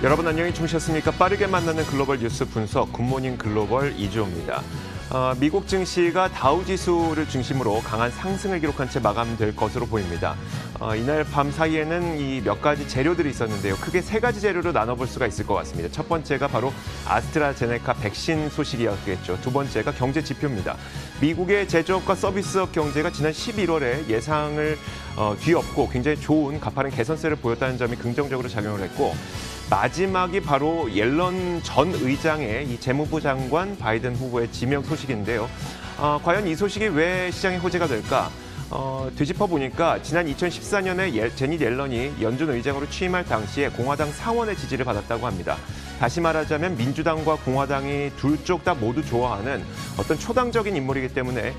여러분 안녕히 주무셨습니까? 빠르게 만나는 글로벌 뉴스 분석 굿모닝 글로벌 이주호입니다. 미국 증시가 다우지수를 중심으로 강한 상승을 기록한 채 마감될 것으로 보입니다. 이날 밤 사이에는 이 몇 가지 재료들이 있었는데요. 크게 세 가지 재료로 나눠볼 수가 있을 것 같습니다. 첫 번째가 바로 아스트라제네카 백신 소식이었겠죠. 두 번째가 경제 지표입니다. 미국의 제조업과 서비스업 경제가 지난 11월에 예상을 뒤엎고 굉장히 좋은 가파른 개선세를 보였다는 점이 긍정적으로 작용을 했고, 마지막이 바로 옐런 전 의장의 이 재무부 장관 바이든 후보의 지명 소식인데요. 과연 이 소식이 왜 시장의 호재가 될까? 뒤집어 보니까 지난 2014년에 제닛 옐런이 연준 의장으로 취임할 당시에 공화당 상원의 지지를 받았다고 합니다. 다시 말하자면 민주당과 공화당이 둘 쪽 다 모두 좋아하는 어떤 초당적인 인물이기 때문에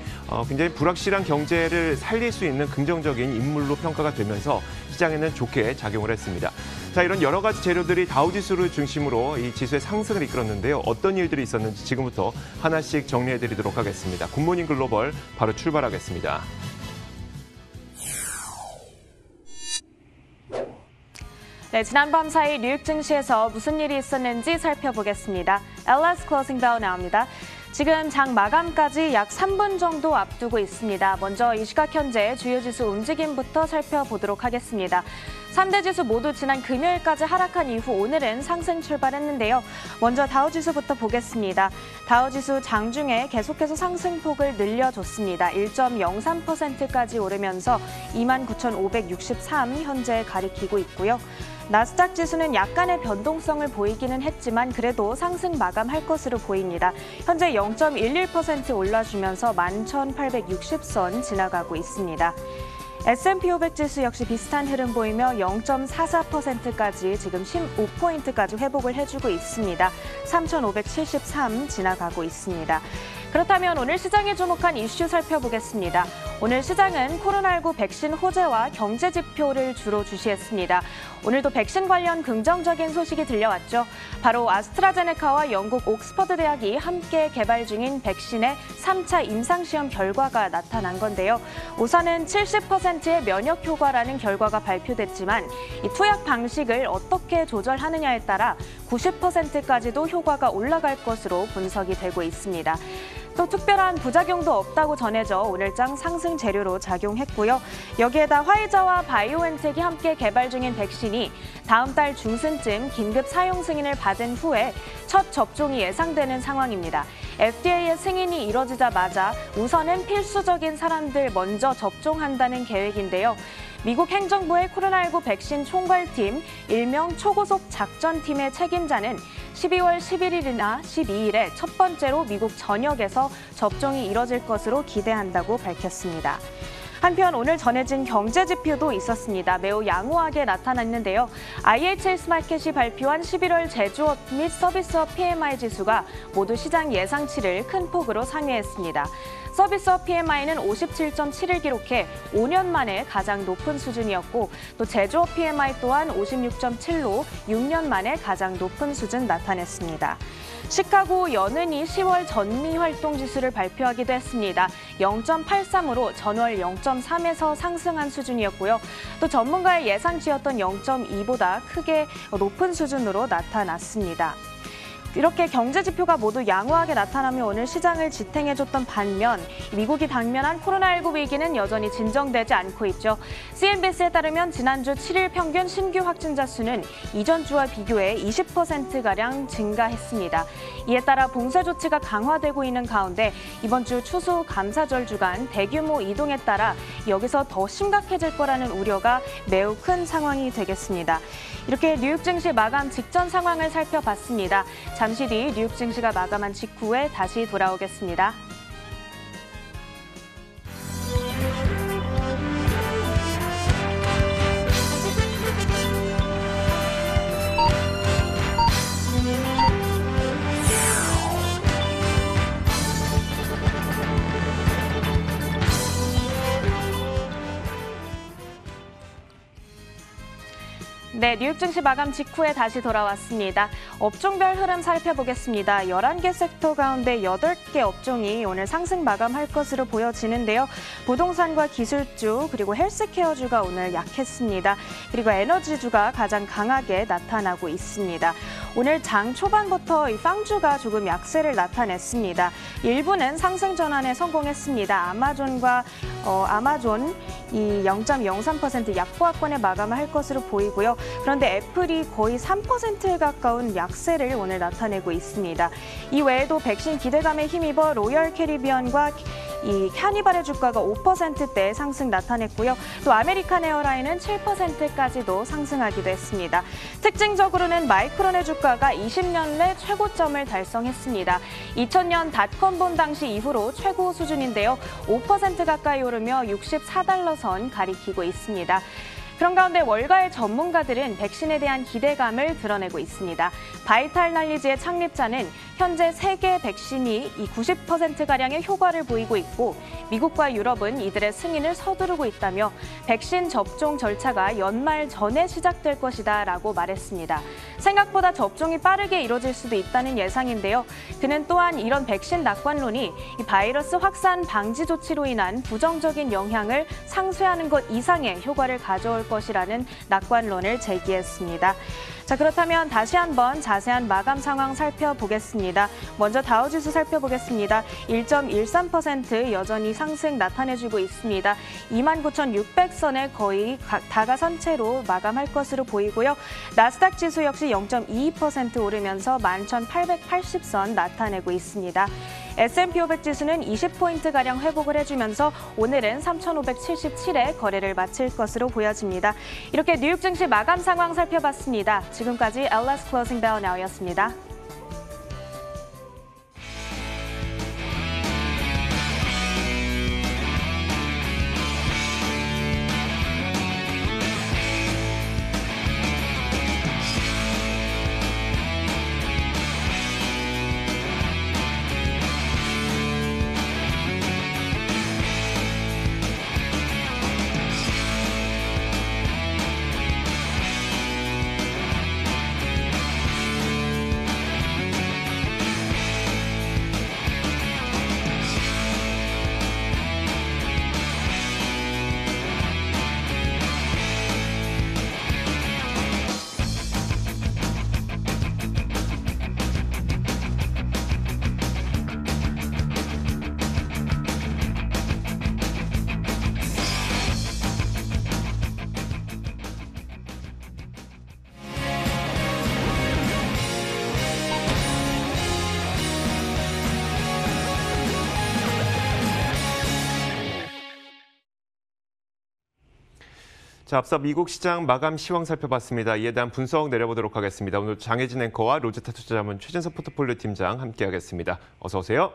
굉장히 불확실한 경제를 살릴 수 있는 긍정적인 인물로 평가가 되면서 시장에는 좋게 작용을 했습니다. 자, 이런 여러 가지 재료들이 다우지수를 중심으로 이 지수의 상승을 이끌었는데요. 어떤 일들이 있었는지 지금부터 하나씩 정리해드리도록 하겠습니다. 굿모닝 글로벌 바로 출발하겠습니다. 네, 지난밤 사이 뉴욕 증시에서 무슨 일이 있었는지 살펴보겠습니다. LS 클로징 벨 나옵니다. 지금 장 마감까지 약 3분 정도 앞두고 있습니다. 먼저 이 시각 현재 주요 지수 움직임부터 살펴보도록 하겠습니다. 3대 지수 모두 지난 금요일까지 하락한 이후 오늘은 상승 출발했는데요. 먼저 다우지수부터 보겠습니다. 다우지수 장중에 계속해서 상승폭을 늘려줬습니다. 1.03%까지 오르면서 29,563 현재 가리키고 있고요. 나스닥 지수는 약간의 변동성을 보이기는 했지만 그래도 상승 마감할 것으로 보입니다. 현재 0.11% 올라주면서 11,860선 지나가고 있습니다. S&P 500 지수 역시 비슷한 흐름 보이며 0.44%까지 지금 15포인트까지 회복을 해주고 있습니다. 3,573 지나가고 있습니다. 그렇다면 오늘 시장에 주목한 이슈 살펴보겠습니다. 오늘 시장은 코로나19 백신 호재와 경제 지표를 주로 주시했습니다. 오늘도 백신 관련 긍정적인 소식이 들려왔죠. 바로 아스트라제네카와 영국 옥스퍼드 대학이 함께 개발 중인 백신의 3차 임상시험 결과가 나타난 건데요. 우선은 70%의 면역 효과라는 결과가 발표됐지만 이 투약 방식을 어떻게 조절하느냐에 따라 90%까지도 효과가 올라갈 것으로 분석이 되고 있습니다. 또 특별한 부작용도 없다고 전해져 오늘장 상승 재료로 작용했고요. 여기에다 화이자와 바이오엔텍이 함께 개발 중인 백신이 다음 달 중순쯤 긴급 사용 승인을 받은 후에 첫 접종이 예상되는 상황입니다. FDA의 승인이 이뤄지자마자 우선은 필수적인 사람들 먼저 접종한다는 계획인데요. 미국 행정부의 코로나19 백신 총괄팀, 일명 초고속 작전팀의 책임자는 12월 11일이나 12일에 첫 번째로 미국 전역에서 접종이 이뤄질 것으로 기대한다고 밝혔습니다. 한편 오늘 전해진 경제 지표도 있었습니다. 매우 양호하게 나타났는데요. IHS 마켓이 발표한 11월 제조업 및 서비스업 PMI 지수가 모두 시장 예상치를 큰 폭으로 상회했습니다. 서비스업 PMI는 57.7을 기록해 5년 만에 가장 높은 수준이었고, 또 제조업 PMI 또한 56.7로 6년 만에 가장 높은 수준 나타냈습니다. 시카고 연은이 10월 전미 활동 지수를 발표하기도 했습니다. 0.83으로 전월 0.3에서 상승한 수준이었고요. 또 전문가의 예상치였던 0.2보다 크게 높은 수준으로 나타났습니다. 이렇게 경제 지표가 모두 양호하게 나타나며 오늘 시장을 지탱해줬던 반면 미국이 당면한 코로나19 위기는 여전히 진정되지 않고 있죠. CNBC에 따르면 지난주 7일 평균 신규 확진자 수는 이전 주와 비교해 20%가량 증가했습니다. 이에 따라 봉쇄 조치가 강화되고 있는 가운데 이번 주 추수 감사절 주간 대규모 이동에 따라 여기서 더 심각해질 거라는 우려가 매우 큰 상황이 되겠습니다. 이렇게 뉴욕 증시 마감 직전 상황을 살펴봤습니다. 잠시 뒤 뉴욕 증시가 마감한 직후에 다시 돌아오겠습니다. 네, 뉴욕 증시 마감 직후에 다시 돌아왔습니다. 업종별 흐름 살펴보겠습니다. 11개 섹터 가운데 8개 업종이 오늘 상승 마감할 것으로 보여지는데요. 부동산과 기술주 그리고 헬스케어주가 오늘 약했습니다. 그리고 에너지주가 가장 강하게 나타나고 있습니다. 오늘 장 초반부터 이 빵주가 조금 약세를 나타냈습니다. 일부는 상승 전환에 성공했습니다. 아마존 이 0.03% 약보합권에 마감을 할 것으로 보이고요. 그런데 애플이 거의 3%에 가까운 약세를 오늘 나타내고 있습니다. 이 외에도 백신 기대감에 힘입어 로열 캐리비언과 이 캐니발의 주가가 5%대 상승 나타냈고요. 또 아메리칸 에어라인은 7%까지도 상승하기도 했습니다. 특징적으로는 마이크론의 주가가 20년 내 최고점을 달성했습니다. 2000년 닷컴붐 당시 이후로 최고 수준인데요. 5% 가까이 오르며 64달러 선 가리키고 있습니다. 그런 가운데 월가의 전문가들은 백신에 대한 기대감을 드러내고 있습니다. 바이탈 날리지의 창립자는 현재 세계 백신이 90%가량의 효과를 보이고 있고 미국과 유럽은 이들의 승인을 서두르고 있다며 백신 접종 절차가 연말 전에 시작될 것이다 라고 말했습니다. 생각보다 접종이 빠르게 이뤄질 수도 있다는 예상인데요. 그는 또한 이런 백신 낙관론이 이 바이러스 확산 방지 조치로 인한 부정적인 영향을 상쇄하는 것 이상의 효과를 가져올 것이라는 낙관론을 제기했습니다. 자, 그렇다면 다시 한번 자세한 마감 상황 살펴보겠습니다. 먼저 다우지수 살펴보겠습니다. 1.13% 여전히 상승 나타내주고 있습니다. 29,600선에 거의 다가선 채로 마감할 것으로 보이고요. 나스닥 지수 역시 0.22% 오르면서 11,880선 나타내고 있습니다. S&P 500 지수는 20포인트가량 회복을 해주면서 오늘은 3,577에 거래를 마칠 것으로 보여집니다. 이렇게 뉴욕 증시 마감 상황 살펴봤습니다. 지금까지 LS Closing Bell Now였습니다. 자, 앞서 미국 시장 마감 시황 살펴봤습니다. 이에 대한 분석 내려보도록 하겠습니다. 오늘 장혜진 앵커와 로즈타 투자자문 최진석 포트폴리오 팀장 함께하겠습니다. 어서 오세요.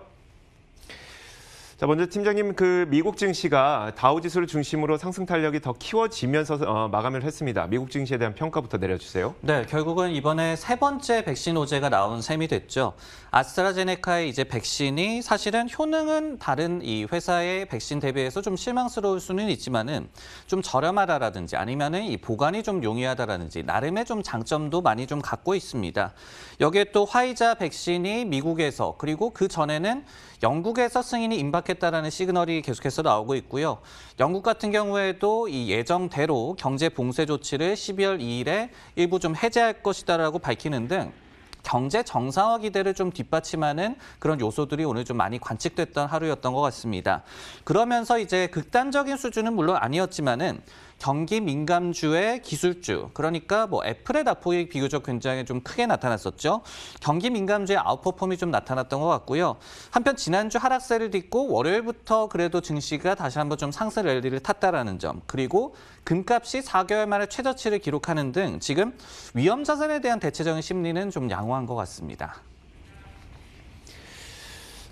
자, 먼저 팀장님, 미국 증시가 다우 지수를 중심으로 상승 탄력이 더 키워지면서 마감을 했습니다. 미국 증시에 대한 평가부터 내려주세요. 네, 결국은 이번에 세 번째 백신 호재가 나온 셈이 됐죠. 아스트라제네카의 이제 백신이 사실은 효능은 다른 이 회사의 백신 대비해서 좀 실망스러울 수는 있지만은 좀 저렴하다라든지 아니면은 이 보관이 좀 용이하다라든지 나름의 좀 장점도 많이 좀 갖고 있습니다. 여기에 또 화이자 백신이 미국에서 그리고 그 전에는 영국에서 승인이 임박했다라는 시그널이 계속해서 나오고 있고요. 영국 같은 경우에도 이 예정대로 경제 봉쇄 조치를 12월 2일에 일부 좀 해제할 것이다라고 밝히는 등 경제 정상화 기대를 좀 뒷받침하는 그런 요소들이 오늘 좀 많이 관측됐던 하루였던 것 같습니다. 그러면서 이제 극단적인 수준은 물론 아니었지만은 경기 민감주의 기술주, 그러니까 뭐 애플의 낙폭이 비교적 굉장히 좀 크게 나타났었죠. 경기 민감주의 아웃퍼폼이 좀 나타났던 것 같고요. 한편 지난주 하락세를 딛고 월요일부터 그래도 증시가 다시 한번 좀 상승 랠리를 탔다라는 점, 그리고 금값이 4개월 만에 최저치를 기록하는 등 지금 위험 자산에 대한 대체적인 심리는 좀 양호한 것 같습니다.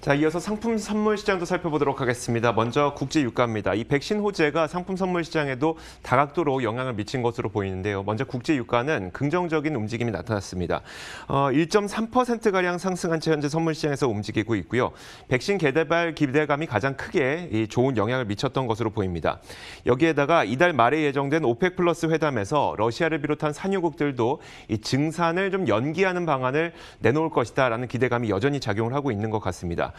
자, 이어서 상품 선물 시장도 살펴보도록 하겠습니다. 먼저 국제 유가입니다. 이 백신 호재가 상품 선물 시장에도 다각도로 영향을 미친 것으로 보이는데요. 먼저 국제 유가는 긍정적인 움직임이 나타났습니다. 1.3%가량 상승한 채 현재 선물 시장에서 움직이고 있고요. 백신 개발 기대감이 가장 크게 좋은 영향을 미쳤던 것으로 보입니다. 여기에다가 이달 말에 예정된 오펙 플러스 회담에서 러시아를 비롯한 산유국들도 이 증산을 좀 연기하는 방안을 내놓을 것이다라는 기대감이 여전히 작용을 하고 있는 것 같습니다.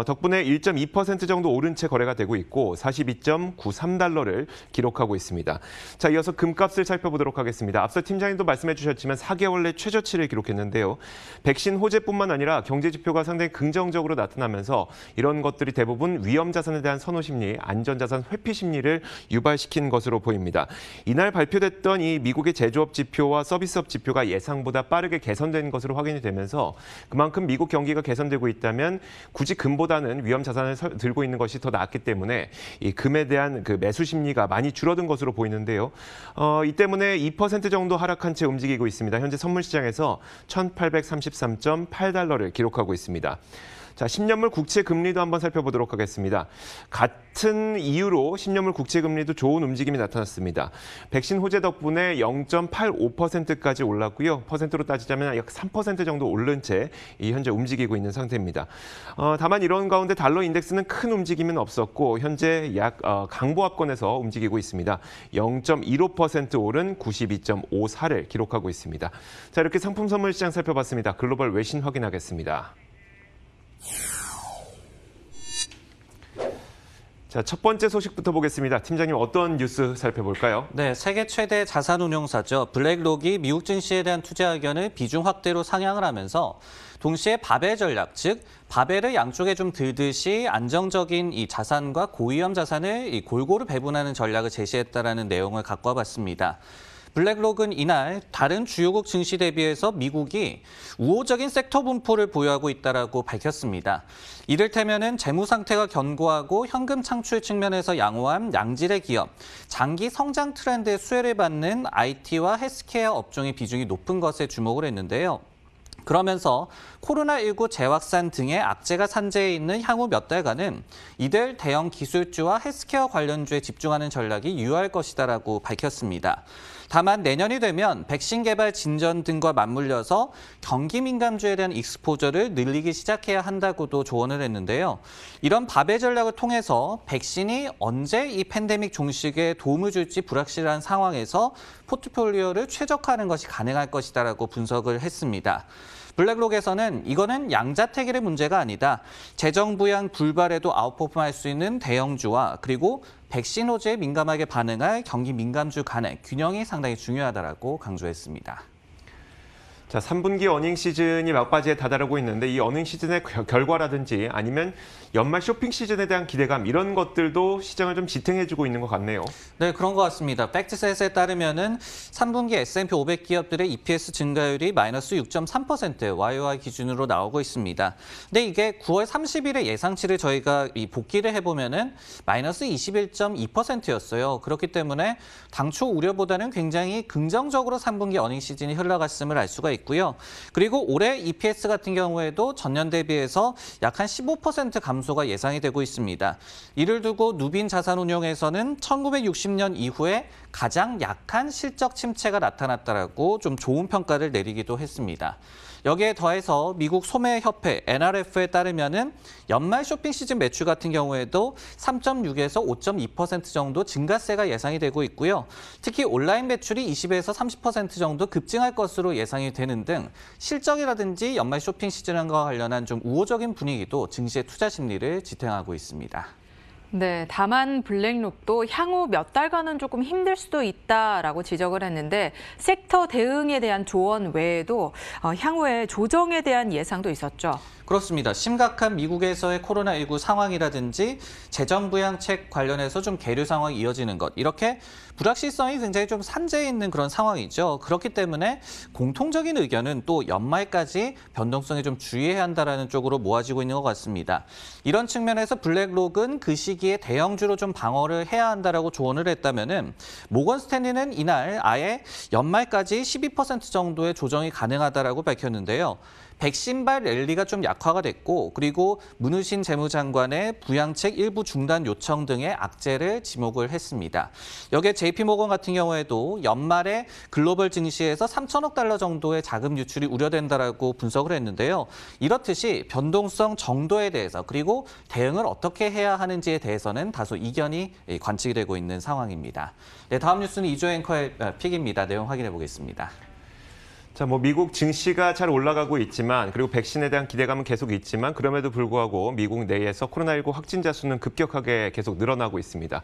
덕분에 1.2% 정도 오른 채 거래가 되고 있고 42.93달러를 기록하고 있습니다. 자, 이어서 금값을 살펴보도록 하겠습니다. 앞서 팀장님도 말씀해 주셨지만 4개월 내 최저치를 기록했는데요. 백신 호재뿐만 아니라 경제 지표가 상당히 긍정적으로 나타나면서 이런 것들이 대부분 위험 자산에 대한 선호 심리, 안전 자산 회피 심리를 유발시킨 것으로 보입니다. 이날 발표됐던 이 미국의 제조업 지표와 서비스업 지표가 예상보다 빠르게 개선된 것으로 확인이 되면서 그만큼 미국 경기가 개선되고 있다면 굳이 금보다는 위험 자산을 들고 있는 것이 더 낫기 때문에 이 금에 대한 그 매수 심리가 많이 줄어든 것으로 보이는데요. 이 때문에 2% 정도 하락한 채 움직이고 있습니다. 현재 선물 시장에서 1,833.8달러를 기록하고 있습니다. 자, 10년물 국채 금리도 한번 살펴보도록 하겠습니다. 같은 이유로 10년물 국채 금리도 좋은 움직임이 나타났습니다. 백신 호재 덕분에 0.85%까지 올랐고요. 퍼센트로 따지자면 약 3% 정도 오른 채 현재 움직이고 있는 상태입니다. 다만 이런 가운데 달러 인덱스는 큰 움직임은 없었고 현재 약 강보합권에서 움직이고 있습니다. 0.15% 오른 92.54를 기록하고 있습니다. 자, 이렇게 상품 선물 시장 살펴봤습니다. 글로벌 외신 확인하겠습니다. 자, 첫 번째 소식부터 보겠습니다. 팀장님, 어떤 뉴스 살펴볼까요? 네, 세계 최대 자산운용사죠. 블랙록이 미국 증시에 대한 투자 의견을 비중 확대로 상향을 하면서 동시에 바벨 전략, 즉 바벨을 양쪽에 좀 들듯이 안정적인 이 자산과 고위험 자산을 골고루 배분하는 전략을 제시했다라는 내용을 갖고 와봤습니다. 블랙록은 이날 다른 주요국 증시 대비해서 미국이 우호적인 섹터 분포를 보유하고 있다라고 밝혔습니다. 이를테면은 재무 상태가 견고하고 현금 창출 측면에서 양호한 양질의 기업, 장기 성장 트렌드의 수혜를 받는 IT와 헬스케어 업종의 비중이 높은 것에 주목을 했는데요. 그러면서 코로나19 재확산 등의 악재가 산재해 있는 향후 몇 달간은 이들 대형 기술주와 헬스케어 관련주에 집중하는 전략이 유효할 것이다라고 밝혔습니다. 다만 내년이 되면 백신 개발 진전 등과 맞물려서 경기 민감주에 대한 익스포저를 늘리기 시작해야 한다고도 조언을 했는데요. 이런 바벨 전략을 통해서 백신이 언제 이 팬데믹 종식에 도움을 줄지 불확실한 상황에서 포트폴리오를 최적화하는 것이 가능할 것이다라고 분석을 했습니다. 블랙록에서는 이거는 양자택일의 문제가 아니다. 재정 부양 불발에도 아웃퍼폼할 수 있는 대형주와 그리고 백신 호재에 민감하게 반응할 경기 민감주 간의 균형이 상당히 중요하다라고 강조했습니다. 자, 3분기 어닝 시즌이 막바지에 다다르고 있는데 이 어닝 시즌의 결과라든지 아니면 연말 쇼핑 시즌에 대한 기대감 이런 것들도 시장을 좀 지탱해주고 있는 것 같네요. 네, 그런 것 같습니다. 팩트셋에 따르면은 3분기 S&P 500 기업들의 EPS 증가율이 마이너스 6.3% YOY 기준으로 나오고 있습니다. 근데 이게 9월 30일의 예상치를 저희가 복기를 해보면은 마이너스 21.2%였어요. 그렇기 때문에 당초 우려보다는 굉장히 긍정적으로 3분기 어닝 시즌이 흘러갔음을 알 수가 있고요. 그리고 올해 EPS 같은 경우에도 전년 대비해서 약 한 15% 감소가 예상이 되고 있습니다. 이를 두고 누빈 자산운용에서는 1960년 이후에 가장 약한 실적 침체가 나타났다라고 좀 좋은 평가를 내리기도 했습니다. 여기에 더해서 미국 소매협회 NRF에 따르면은 연말 쇼핑 시즌 매출 같은 경우에도 3.6에서 5.2% 정도 증가세가 예상이 되고 있고요. 특히 온라인 매출이 20에서 30% 정도 급증할 것으로 예상이 되는 등 실적이라든지 연말 쇼핑 시즌과 관련한 좀 우호적인 분위기도 증시의 투자 심리를 지탱하고 있습니다. 네, 다만 블랙록도 향후 몇 달간은 조금 힘들 수도 있다라고 지적을 했는데 섹터 대응에 대한 조언 외에도 향후에 조정에 대한 예상도 있었죠. 그렇습니다. 심각한 미국에서의 코로나19 상황이라든지 재정 부양책 관련해서 좀 계류 상황이 이어지는 것. 이렇게 불확실성이 굉장히 좀 산재해 있는 그런 상황이죠. 그렇기 때문에 공통적인 의견은 또 연말까지 변동성에 좀 주의해야 한다는 쪽으로 모아지고 있는 것 같습니다. 이런 측면에서 블랙록은 그 시기에 대형주로 좀 방어를 해야 한다라고 조언을 했다면은 모건 스탠리는 이날 아예 연말까지 12% 정도의 조정이 가능하다라고 밝혔는데요. 백신발 랠리가 좀 약화가 됐고 그리고 문우신 재무장관의 부양책 일부 중단 요청 등의 악재를 지목을 했습니다. 여기에 JP모건 같은 경우에도 연말에 글로벌 증시에서 3천억 달러 정도의 자금 유출이 우려된다라고 분석을 했는데요. 이렇듯이 변동성 정도에 대해서 그리고 대응을 어떻게 해야 하는지에 대해서는 다소 이견이 관측이 되고 있는 상황입니다. 네, 다음 뉴스는 이조 앵커의 픽입니다. 내용 확인해 보겠습니다. 자, 미국 증시가 잘 올라가고 있지만 그리고 백신에 대한 기대감은 계속 있지만 그럼에도 불구하고 미국 내에서 코로나19 확진자 수는 급격하게 계속 늘어나고 있습니다.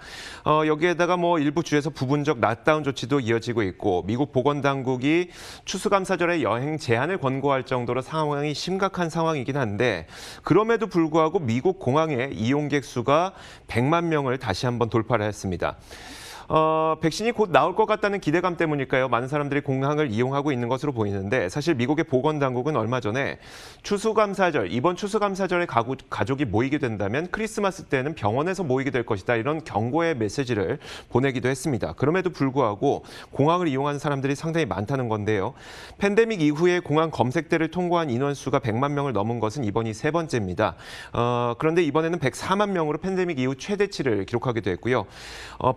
여기에다가 일부 주에서 부분적 락다운 조치도 이어지고 있고 미국 보건당국이 추수감사절에 여행 제한을 권고할 정도로 상황이 심각한 상황이긴 한데 그럼에도 불구하고 미국 공항의 이용객 수가 100만 명을 다시 한번 돌파를 했습니다. 백신이 곧 나올 것 같다는 기대감 때문일까요? 많은 사람들이 공항을 이용하고 있는 것으로 보이는데 사실 미국의 보건당국은 얼마 전에 이번 추수감사절에 가족이 모이게 된다면 크리스마스 때는 병원에서 모이게 될 것이다. 이런 경고의 메시지를 보내기도 했습니다. 그럼에도 불구하고 공항을 이용하는 사람들이 상당히 많다는 건데요. 팬데믹 이후에 공항 검색대를 통과한 인원수가 100만 명을 넘은 것은 이번이 세 번째입니다. 그런데 이번에는 104만 명으로 팬데믹 이후 최대치를 기록하기도 했고요.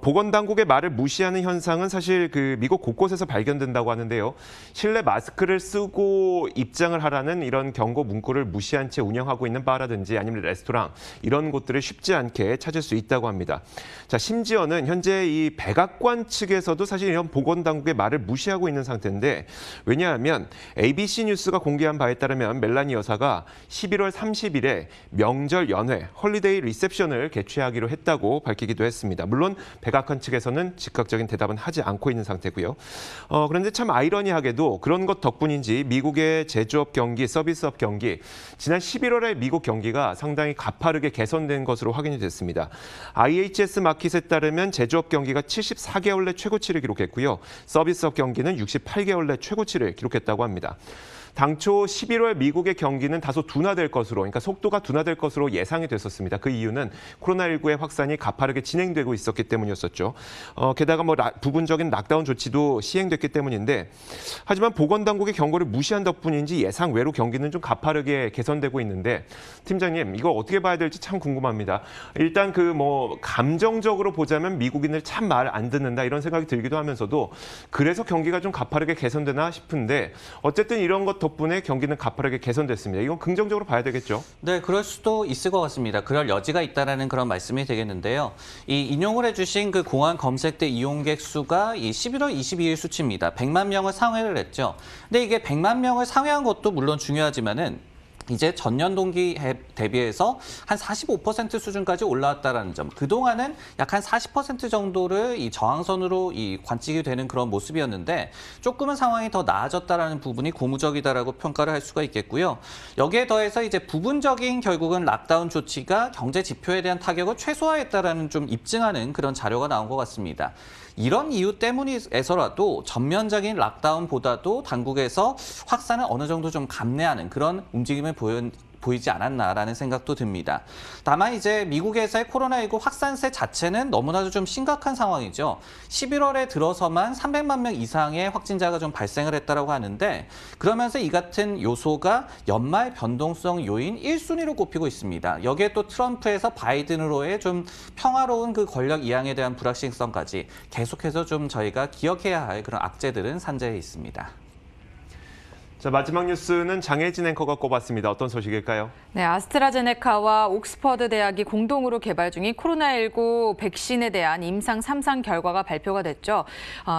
보건당국의 말을 무시하는 현상은 사실 미국 곳곳에서 발견된다고 하는데요. 실내 마스크를 쓰고 입장을 하라는 이런 경고 문구를 무시한 채 운영하고 있는 바라든지 아니면 레스토랑 이런 곳들을 쉽지 않게 찾을 수 있다고 합니다. 자, 심지어는 현재 이 백악관 측에서도 사실 이런 보건당국의 말을 무시하고 있는 상태인데 왜냐하면 ABC 뉴스가 공개한 바에 따르면 멜라니 여사가 11월 30일에 명절 연회, 홀리데이 리셉션을 개최하기로 했다고 밝히기도 했습니다. 물론 백악관 측에서는 즉각적인 대답은 하지 않고 있는 상태고요. 그런데 참 아이러니하게도 그런 것 덕분인지 미국의 제조업 경기, 서비스업 경기, 지난 11월에 미국 경기가 상당히 가파르게 개선된 것으로 확인이 됐습니다. IHS 마켓에 따르면 제조업 경기가 74개월 내 최고치를 기록했고요. 서비스업 경기는 68개월 내 최고치를 기록했다고 합니다. 당초 11월 미국의 경기는 다소 둔화될 것으로, 그러니까 속도가 둔화될 것으로 예상이 됐었습니다. 그 이유는 코로나19의 확산이 가파르게 진행되고 있었기 때문이었었죠. 게다가 부분적인 락다운 조치도 시행됐기 때문인데, 하지만 보건당국의 경고를 무시한 덕분인지 예상 외로 경기는 좀 가파르게 개선되고 있는데, 팀장님, 이거 어떻게 봐야 될지 참 궁금합니다. 일단 감정적으로 보자면 미국인들 참 말 안 듣는다 이런 생각이 들기도 하면서도 그래서 경기가 좀 가파르게 개선되나 싶은데 어쨌든 이런 것 덕분에 경기는 가파르게 개선됐습니다. 이건 긍정적으로 봐야 되겠죠? 네, 그럴 수도 있을 것 같습니다. 그럴 여지가 있다라는 그런 말씀이 되겠는데요. 이 인용을 해주신 그 공항 검색대 이용객 수가 이 11월 22일 수치입니다. 100만 명을 상회를 했죠. 근데 이게 100만 명을 상회한 것도 물론 중요하지만은 이제 전년 동기 대비해서 한 45% 수준까지 올라왔다라는 점. 그동안은 약 한 40% 정도를 이 저항선으로 관측이 되는 그런 모습이었는데 조금은 상황이 더 나아졌다라는 부분이 고무적이다라고 평가를 할 수가 있겠고요. 여기에 더해서 이제 부분적인 결국은 락다운 조치가 경제 지표에 대한 타격을 최소화했다라는 좀 입증하는 그런 자료가 나온 것 같습니다. 이런 이유 때문에서라도 전면적인 락다운보다도 당국에서 확산을 어느 정도 좀 감내하는 그런 움직임을 보이지 않았나라는 생각도 듭니다. 다만 이제 미국에서의 코로나19 확산세 자체는 너무나도 좀 심각한 상황이죠. 11월에 들어서만 300만 명 이상의 확진자가 좀 발생을 했다라고 하는데 그러면서 이 같은 요소가 연말 변동성 요인 1순위로 꼽히고 있습니다. 여기에 또 트럼프에서 바이든으로의 좀 평화로운 그 권력 이양에 대한 불확실성까지 계속해서 좀 저희가 기억해야 할 그런 악재들은 산재해 있습니다. 자, 마지막 뉴스는 장혜진 앵커가 꼽았습니다. 어떤 소식일까요? 네, 아스트라제네카와 옥스퍼드 대학이 공동으로 개발 중인 코로나19 백신에 대한 임상 3상 결과가 발표가 됐죠.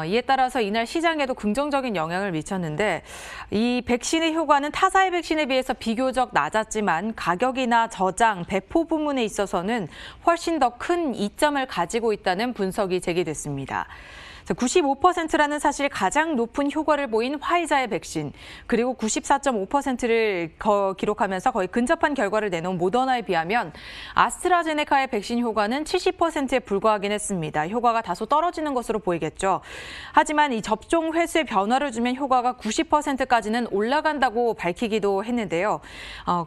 이에 따라서 이날 시장에도 긍정적인 영향을 미쳤는데 이 백신의 효과는 타사의 백신에 비해서 비교적 낮았지만 가격이나 저장, 배포 부문에 있어서는 훨씬 더 큰 이점을 가지고 있다는 분석이 제기됐습니다. 95%라는 사실 가장 높은 효과를 보인 화이자의 백신, 그리고 94.5%를 기록하면서 거의 근접한 결과를 내놓은 모더나에 비하면 아스트라제네카의 백신 효과는 70%에 불과하긴 했습니다. 효과가 다소 떨어지는 것으로 보이겠죠. 하지만 이 접종 횟수에 변화를 주면 효과가 90%까지는 올라간다고 밝히기도 했는데요.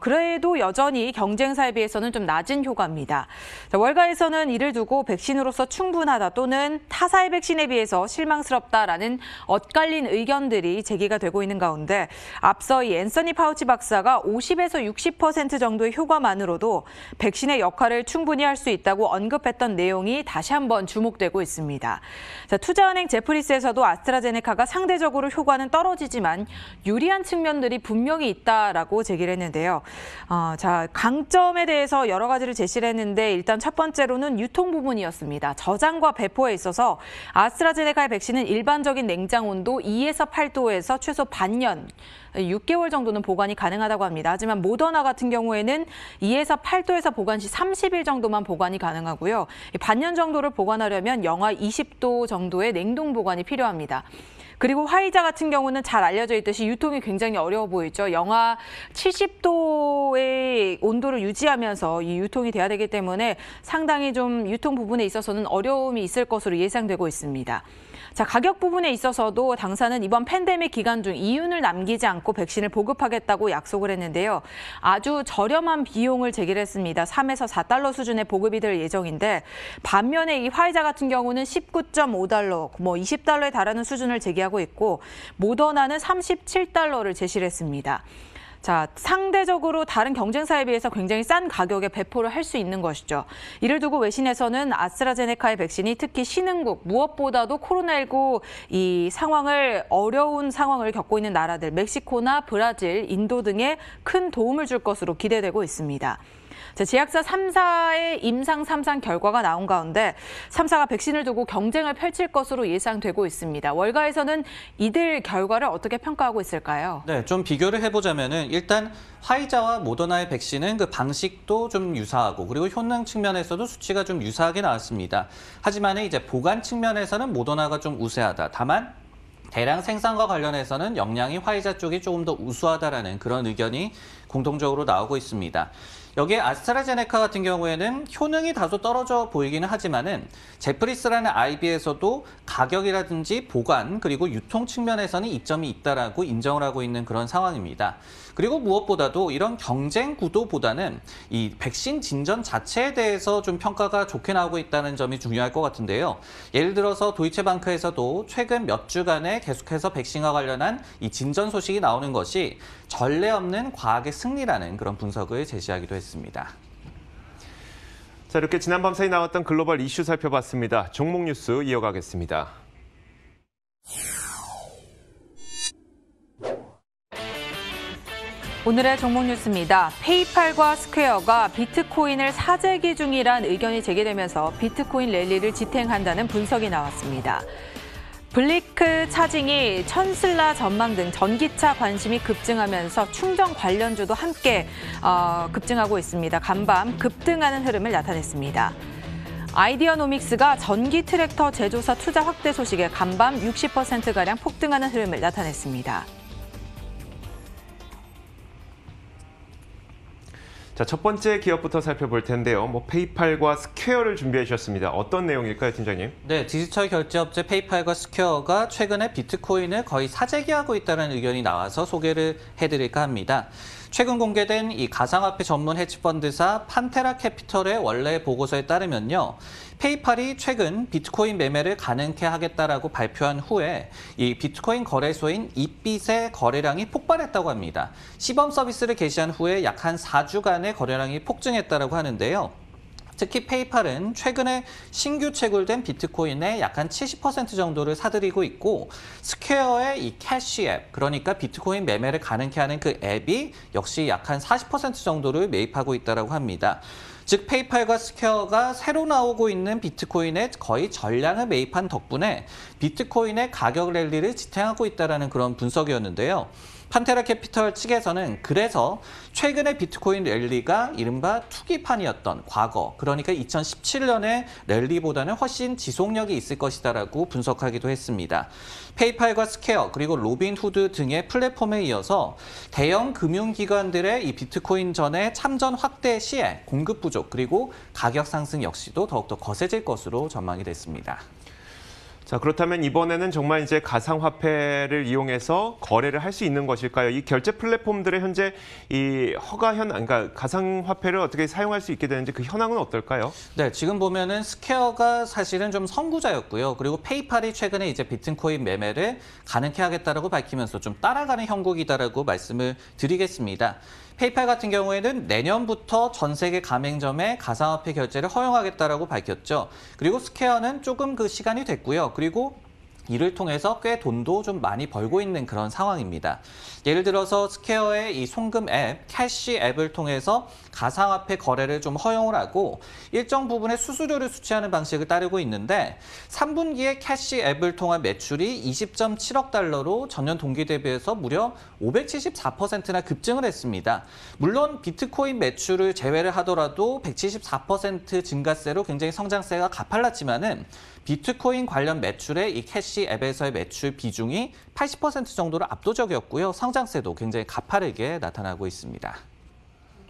그래도 여전히 경쟁사에 비해서는 좀 낮은 효과입니다. 월가에서는 이를 두고 백신으로서 충분하다 또는 타사의 백신에 비해서 대해서 실망스럽다라는 엇갈린 의견들이 제기가 되고 있는 가운데 앞서 이 앤서니 파우치 박사가 50에서 60% 정도의 효과만으로도 백신의 역할을 충분히 할 수 있다고 언급했던 내용이 다시 한번 주목되고 있습니다. 자, 투자은행 제프리스에서도 아스트라제네카가 상대적으로 효과는 떨어지지만 유리한 측면들이 분명히 있다라고 제기를 했는데요. 자, 강점에 대해서 여러 가지를 제시를 했는데 일단 첫 번째로는 유통 부분이었습니다. 저장과 배포에 있어서 아스트라제네카의 백신은 일반적인 냉장 온도 2에서 8도에서 최소 반년, 6개월 정도는 보관이 가능하다고 합니다. 하지만 모더나 같은 경우에는 2에서 8도에서 보관 시 30일 정도만 보관이 가능하고요. 반년 정도를 보관하려면 영하 20도 정도의 냉동 보관이 필요합니다. 그리고 화이자 같은 경우는 잘 알려져 있듯이 유통이 굉장히 어려워 보이죠. 영하 70도의 온도를 유지하면서 이 유통이 돼야 되기 때문에 상당히 좀 유통 부분에 있어서는 어려움이 있을 것으로 예상되고 있습니다. 자, 가격 부분에 있어서도 당사는 이번 팬데믹 기간 중 이윤을 남기지 않고 백신을 보급하겠다고 약속을 했는데요. 아주 저렴한 비용을 제기를 했습니다. 3에서 4달러 수준의 보급이 될 예정인데 반면에 이 화이자 같은 경우는 19.5달러, 20달러에 달하는 수준을 제기하고 있고 모더나는 37달러를 제시를 했습니다. 자, 상대적으로 다른 경쟁사에 비해서 굉장히 싼 가격에 배포를 할 수 있는 것이죠. 이를 두고 외신에서는 아스트라제네카의 백신이 특히 신흥국, 무엇보다도 코로나19 이 상황을 어려운 상황을 겪고 있는 나라들, 멕시코나 브라질, 인도 등에 큰 도움을 줄 것으로 기대되고 있습니다. 자, 제약사 3사의 임상 3상 결과가 나온 가운데 3사가 백신을 두고 경쟁을 펼칠 것으로 예상되고 있습니다. 월가에서는 이들 결과를 어떻게 평가하고 있을까요? 네, 좀 비교를 해보자면은 일단 화이자와 모더나의 백신은 그 방식도 좀 유사하고 그리고 효능 측면에서도 수치가 좀 유사하게 나왔습니다. 하지만 이제 보관 측면에서는 모더나가 좀 우세하다. 다만 대량 생산과 관련해서는 역량이 화이자 쪽이 조금 더 우수하다라는 그런 의견이 공통적으로 나오고 있습니다. 여기에 아스트라제네카 같은 경우에는 효능이 다소 떨어져 보이기는 하지만은 제프리스라는 IB에서도 가격이라든지 보관 그리고 유통 측면에서는 이점이 있다라고 인정을 하고 있는 그런 상황입니다. 그리고 무엇보다도 이런 경쟁 구도보다는 이 백신 진전 자체에 대해서 좀 평가가 좋게 나오고 있다는 점이 중요할 것 같은데요. 예를 들어서 도이체방크에서도 최근 몇 주간에 계속해서 백신과 관련한 이 진전 소식이 나오는 것이 전례 없는 과학의 승리라는 그런 분석을 제시하기도 했습니다. 자, 이렇게 지난 밤 사이 나왔던 글로벌 이슈 살펴봤습니다. 종목 뉴스 이어가겠습니다. 오늘의 종목 뉴스입니다. 페이팔과 스퀘어가 비트코인을 사재기 중이란 의견이 제기되면서 비트코인 랠리를 지탱한다는 분석이 나왔습니다. 블리크 차징이 천슬라 전망 등 전기차 관심이 급증하면서 충전 관련주도 함께 급증하고 있습니다. 간밤 급등하는 흐름을 나타냈습니다. 아이디어노믹스가 전기 트랙터 제조사 투자 확대 소식에 간밤 60%가량 폭등하는 흐름을 나타냈습니다. 자, 첫 번째 기업부터 살펴볼 텐데요. 페이팔과 스퀘어를 준비해 주셨습니다. 어떤 내용일까요, 팀장님? 네, 디지털 결제업체 페이팔과 스퀘어가 최근에 비트코인을 거의 사재기하고 있다는 의견이 나와서 소개를 해드릴까 합니다. 최근 공개된 이 가상화폐 전문 헤지펀드사 판테라 캐피털의 원래 보고서에 따르면요. 페이팔이 최근 비트코인 매매를 가능케 하겠다라고 발표한 후에 이 비트코인 거래소인 이빛의 거래량이 폭발했다고 합니다. 시범 서비스를 개시한 후에 약 한 4주간의 거래량이 폭증했다고 하는데요. 특히 페이팔은 최근에 신규 채굴된 비트코인의 약 한 70% 정도를 사들이고 있고 스퀘어의 이 캐시 앱, 그러니까 비트코인 매매를 가능케 하는 그 앱이 역시 약 한 40% 정도를 매입하고 있다고 합니다. 즉 페이팔과 스퀘어가 새로 나오고 있는 비트코인의 거의 전량을 매입한 덕분에 비트코인의 가격 랠리를 지탱하고 있다는 그런 분석이었는데요. 판테라 캐피털 측에서는 그래서 최근의 비트코인 랠리가 이른바 투기판이었던 과거, 그러니까 2017년의 랠리보다는 훨씬 지속력이 있을 것이다라고 분석하기도 했습니다. 페이팔과 스퀘어 그리고 로빈후드 등의 플랫폼에 이어서 대형 금융기관들의 이 비트코인 전의 참전 확대 시에 공급 부족 그리고 가격 상승 역시도 더욱더 거세질 것으로 전망이 됐습니다. 자, 그렇다면 이번에는 정말 이제 가상화폐를 이용해서 거래를 할 수 있는 것일까요? 이 결제 플랫폼들의 현재 이 그러니까 가상화폐를 어떻게 사용할 수 있게 되는지 그 현황은 어떨까요? 네, 지금 보면은 스퀘어가 사실은 좀 선구자였고요. 그리고 페이팔이 최근에 이제 비트코인 매매를 가능케 하겠다라고 밝히면서 좀 따라가는 형국이다라고 말씀을 드리겠습니다. 페이팔 같은 경우에는 내년부터 전 세계 가맹점에 가상화폐 결제를 허용하겠다라고 밝혔죠. 그리고 스퀘어는 조금 그 시간이 됐고요. 그리고 이를 통해서 꽤 돈도 좀 많이 벌고 있는 그런 상황입니다. 예를 들어서 스퀘어의 이 송금 앱, 캐시 앱을 통해서 가상화폐 거래를 좀 허용을 하고 일정 부분의 수수료를 수취하는 방식을 따르고 있는데 3분기에 캐시 앱을 통한 매출이 20.7억 달러로 전년 동기 대비해서 무려 574%나 급증을 했습니다. 물론 비트코인 매출을 제외를 하더라도 174% 증가세로 굉장히 성장세가 가팔랐지만은 비트코인 관련 매출의 이 캐시 앱에서의 매출 비중이 80% 정도로 압도적이었고요. 성장세도 굉장히 가파르게 나타나고 있습니다.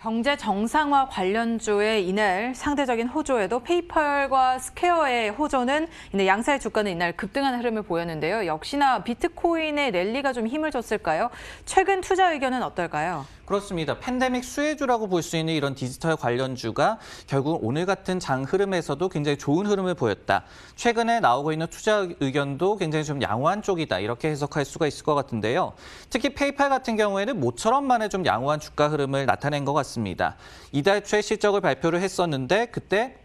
경제 정상화 관련주의 이날 상대적인 호조에도 페이팔과 스퀘어의 호조는 이날 양사의 주가는 이날 급등하는 흐름을 보였는데요. 역시나 비트코인의 랠리가 좀 힘을 줬을까요? 최근 투자 의견은 어떨까요? 그렇습니다. 팬데믹 수혜주라고 볼 수 있는 이런 디지털 관련주가 결국 오늘 같은 장 흐름에서도 굉장히 좋은 흐름을 보였다. 최근에 나오고 있는 투자 의견도 굉장히 좀 양호한 쪽이다. 이렇게 해석할 수가 있을 것 같은데요. 특히 페이팔 같은 경우에는 모처럼 만에 좀 양호한 주가 흐름을 나타낸 것 같습니다. 이달 초에 실적을 발표를 했었는데 그때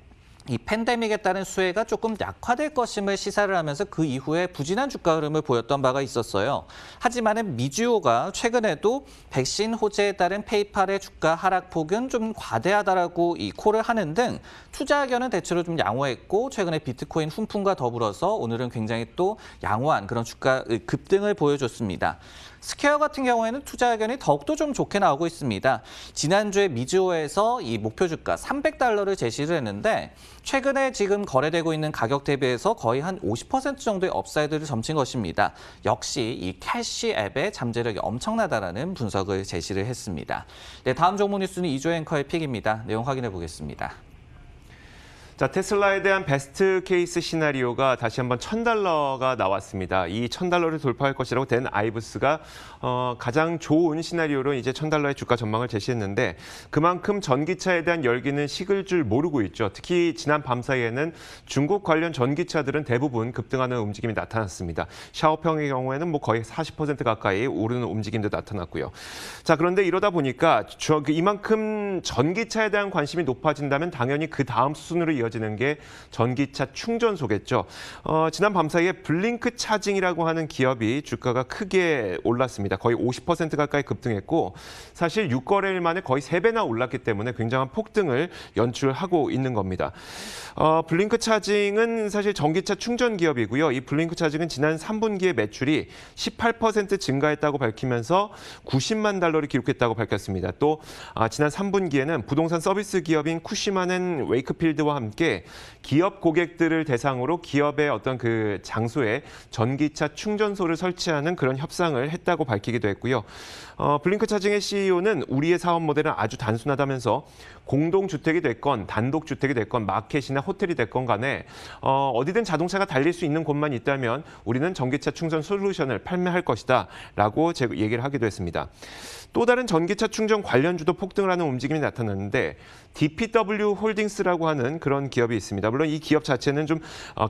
이 팬데믹에 따른 수혜가 조금 약화될 것임을 시사를 하면서 그 이후에 부진한 주가 흐름을 보였던 바가 있었어요. 하지만 미주오가 최근에도 백신 호재에 따른 페이팔의 주가 하락폭은 좀 과대하다라고 이 콜을 하는 등 투자 의견은 대체로 좀 양호했고 최근에 비트코인 훈풍과 더불어서 오늘은 굉장히 또 양호한 그런 주가 급등을 보여줬습니다. 스퀘어 같은 경우에는 투자 의견이 더욱더 좀 좋게 나오고 있습니다. 지난주에 미즈오에서 이 목표 주가 300달러를 제시를 했는데 최근에 지금 거래되고 있는 가격 대비해서 거의 한 50% 정도의 업사이드를 점친 것입니다. 역시 이 캐시 앱의 잠재력이 엄청나다라는 분석을 제시를 했습니다. 네, 다음 종목 뉴스는 이조 앵커의 픽입니다. 내용 확인해 보겠습니다. 자, 테슬라에 대한 베스트 케이스 시나리오가 다시 한번 $1,000가 나왔습니다. 이 $1,000를 돌파할 것이라고 댄 아이브스가 가장 좋은 시나리오로 이제 $1,000의 주가 전망을 제시했는데 그만큼 전기차에 대한 열기는 식을 줄 모르고 있죠. 특히 지난 밤 사이에는 중국 관련 전기차들은 대부분 급등하는 움직임이 나타났습니다. 샤오평의 경우에는 뭐 거의 40% 가까이 오르는 움직임도 나타났고요. 자, 그런데 이러다 보니까 이만큼 전기차에 대한 관심이 높아진다면 당연히 그 다음 수순으로 이어지는 게 전기차 충전소겠죠. 지난 밤 사이에 블링크 차징이라고 하는 기업이 주가가 크게 올랐습니다. 거의 50% 가까이 급등했고 사실 6거래일 만에 거의 3배나 올랐기 때문에 굉장한 폭등을 연출하고 있는 겁니다. 블링크 차징은 사실 전기차 충전 기업이고요. 이 블링크 차징은 지난 3분기에 매출이 18% 증가했다고 밝히면서 $90만 기록했다고 밝혔습니다. 또 지난 3분기에는 부동산 서비스 기업인 쿠시마넨 웨이크필드와 함께 기업 고객들을 대상으로 기업의 어떤 그 장소에 전기차 충전소를 설치하는 그런 협상을 했다고 밝히기도 했고요. 블링크 차징의 CEO는 우리의 사업 모델은 아주 단순하다면서 공동주택이 됐건 단독주택이 됐건 마켓이나 호텔이 됐건 간에 어디든 자동차가 달릴 수 있는 곳만 있다면 우리는 전기차 충전 솔루션을 판매할 것이다 라고 얘기를 하기도 했습니다. 또 다른 전기차 충전 관련주도 폭등을 하는 움직임이 나타났는데 DPW 홀딩스라고 하는 그런 기업이 있습니다. 물론 이 기업 자체는 좀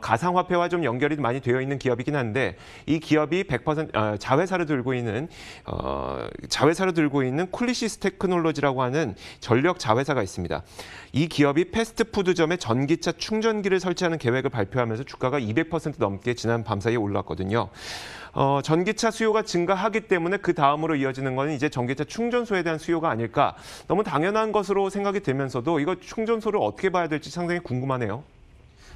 가상화폐와 좀 연결이 많이 되어 있는 기업이긴 한데 이 기업이 100% 자회사를 들고 있는 쿨리시스 테크놀로지라고 하는 전력 자회사가 있습니다. 이 기업이 패스트푸드점에 전기차 충전기를 설치하는 계획을 발표하면서 주가가 200% 넘게 지난 밤사이에 올랐거든요. 전기차 수요가 증가하기 때문에 그 다음으로 이어지는 건 이제 전기차 충전소에 대한 수요가 아닐까. 너무 당연한 것으로 생각이 되면서도 이거 충전소를 어떻게 봐야 될지 상당히 궁금하네요.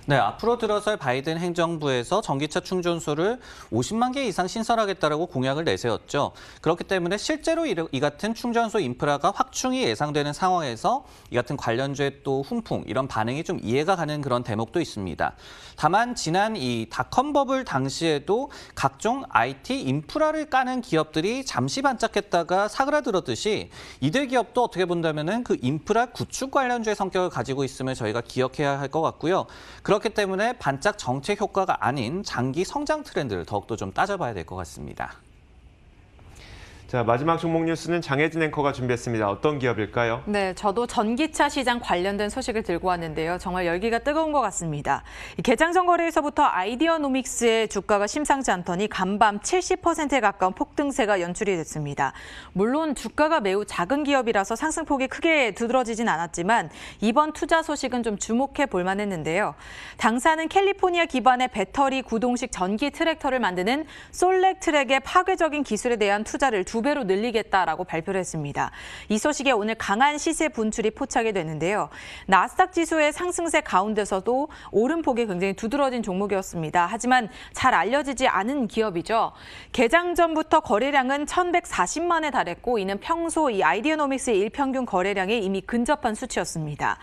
네, 앞으로 들어설 바이든 행정부에서 전기차 충전소를 50만 개 이상 신설하겠다라고 공약을 내세웠죠. 그렇기 때문에 실제로 이 같은 충전소 인프라가 확충이 예상되는 상황에서 이 같은 관련주의 또 훈풍, 이런 반응이 좀 이해가 가는 그런 대목도 있습니다. 다만 지난 이 닷컴 버블 당시에도 각종 IT 인프라를 까는 기업들이 잠시 반짝했다가 사그라들었듯이 이들 기업도 어떻게 본다면은 그 인프라 구축 관련주의 성격을 가지고 있음을 저희가 기억해야 할 것 같고요. 그렇기 때문에 반짝 정책 효과가 아닌 장기 성장 트렌드를 더욱더 좀 따져봐야 될 것 같습니다. 자, 마지막 종목 뉴스는 장혜진 앵커가 준비했습니다. 어떤 기업일까요? 네, 저도 전기차 시장 관련된 소식을 들고 왔는데요. 정말 열기가 뜨거운 것 같습니다. 이 개장전 거래에서부터 아이디어노믹스의 주가가 심상치 않더니 간밤 70%에 가까운 폭등세가 연출이 됐습니다. 물론 주가가 매우 작은 기업이라서 상승폭이 크게 두드러지진 않았지만 이번 투자 소식은 좀 주목해 볼 만했는데요. 당사는 캘리포니아 기반의 배터리 구동식 전기 트랙터를 만드는 솔렉트랙의 파괴적인 기술에 대한 투자를 2배로 늘리겠다라고 발표를 했습니다. 이 소식에 오늘 강한 시세 분출이 포착이 됐는데요. 나스닥 지수의 상승세 가운데서도 오름폭이 굉장히 두드러진 종목이었습니다. 하지만 잘 알려지지 않은 기업이죠. 개장 전부터 거래량은 1,140만에 달했고 이는 평소 이 아이디어노믹스의 일평균 거래량에 이미 근접한 수치였습니다.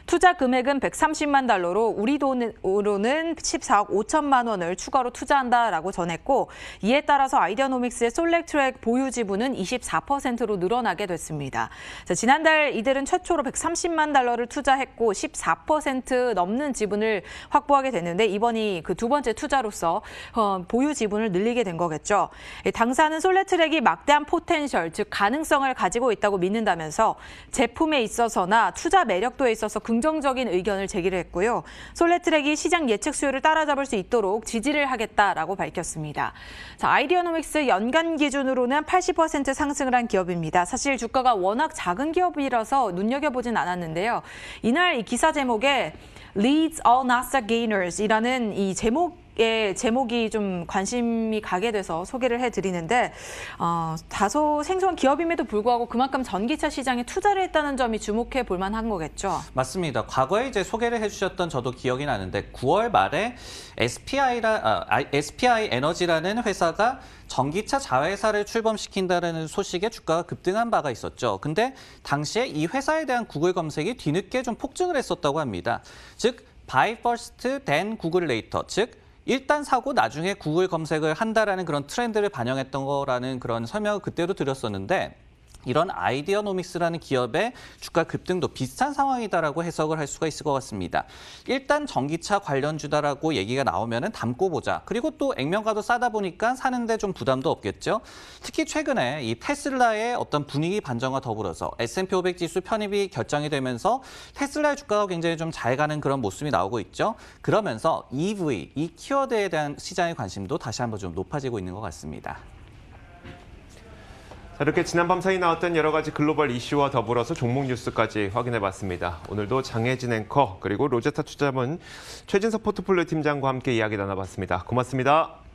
투자 금액은 130만 달러로 우리 돈으로는 14억 5천만 원을 추가로 투자한다라고 전했고 이에 따라서 아이디어노믹스의 솔렉트랙 보유 지분은 24%로 늘어나게 됐습니다. 자, 지난달 이들은 최초로 130만 달러를 투자했고 14% 넘는 지분을 확보하게 됐는데 이번이 그 두 번째 투자로서 보유 지분을 늘리게 된 거겠죠. 당사는 솔렉트랙이 막대한 포텐셜, 즉 가능성을 가지고 있다고 믿는다면서 제품에 있어서나 투자 매력도에 있어서 긍정적인 의견을 제기를 했고요. 솔렉트랙이 시장 예측 수요를 따라잡을 수 있도록 지지를 하겠다라고 밝혔습니다. 자, 아이디어노믹스 연간 기준으로는 80% 상승을 한 기업입니다. 사실 주가가 워낙 작은 기업이라서 눈여겨보진 않았는데요. 이날 이 기사 제목에 Leads all Nasdaq Gainers이라는 이 제목이 좀 관심이 가게 돼서 소개를 해드리는데 다소 생소한 기업임에도 불구하고 그만큼 전기차 시장에 투자를 했다는 점이 주목해 볼 만한 거겠죠. 맞습니다. 과거에 이제 소개를 해주셨던 저도 기억이 나는데 9월 말에 SPI 에너지라는 회사가 전기차 자회사를 출범시킨다는 소식에 주가가 급등한 바가 있었죠. 근데 당시에 이 회사에 대한 구글 검색이 뒤늦게 좀 폭증을 했었다고 합니다. 즉, buy first, then Google later. 즉, 일단 사고 나중에 구글 검색을 한다라는 그런 트렌드를 반영했던 거라는 그런 설명을 그때도 드렸었는데 이런 아이디어노믹스라는 기업의 주가 급등도 비슷한 상황이다라고 해석을 할 수가 있을 것 같습니다. 일단 전기차 관련주다라고 얘기가 나오면은 담고 보자. 그리고 또 액면가도 싸다 보니까 사는데 좀 부담도 없겠죠. 특히 최근에 이 테슬라의 어떤 분위기 반전과 더불어서 S&P 500 지수 편입이 결정이 되면서 테슬라의 주가가 굉장히 좀 잘 가는 그런 모습이 나오고 있죠. 그러면서 EV, 이 키워드에 대한 시장의 관심도 다시 한번 좀 높아지고 있는 것 같습니다. 자, 이렇게 지난밤 사이 나왔던 여러 가지 글로벌 이슈와 더불어서 종목 뉴스까지 확인해봤습니다. 오늘도 장혜진 앵커 그리고 로제타 투자자문 최진석 포트폴리오 팀장과 함께 이야기 나눠봤습니다. 고맙습니다.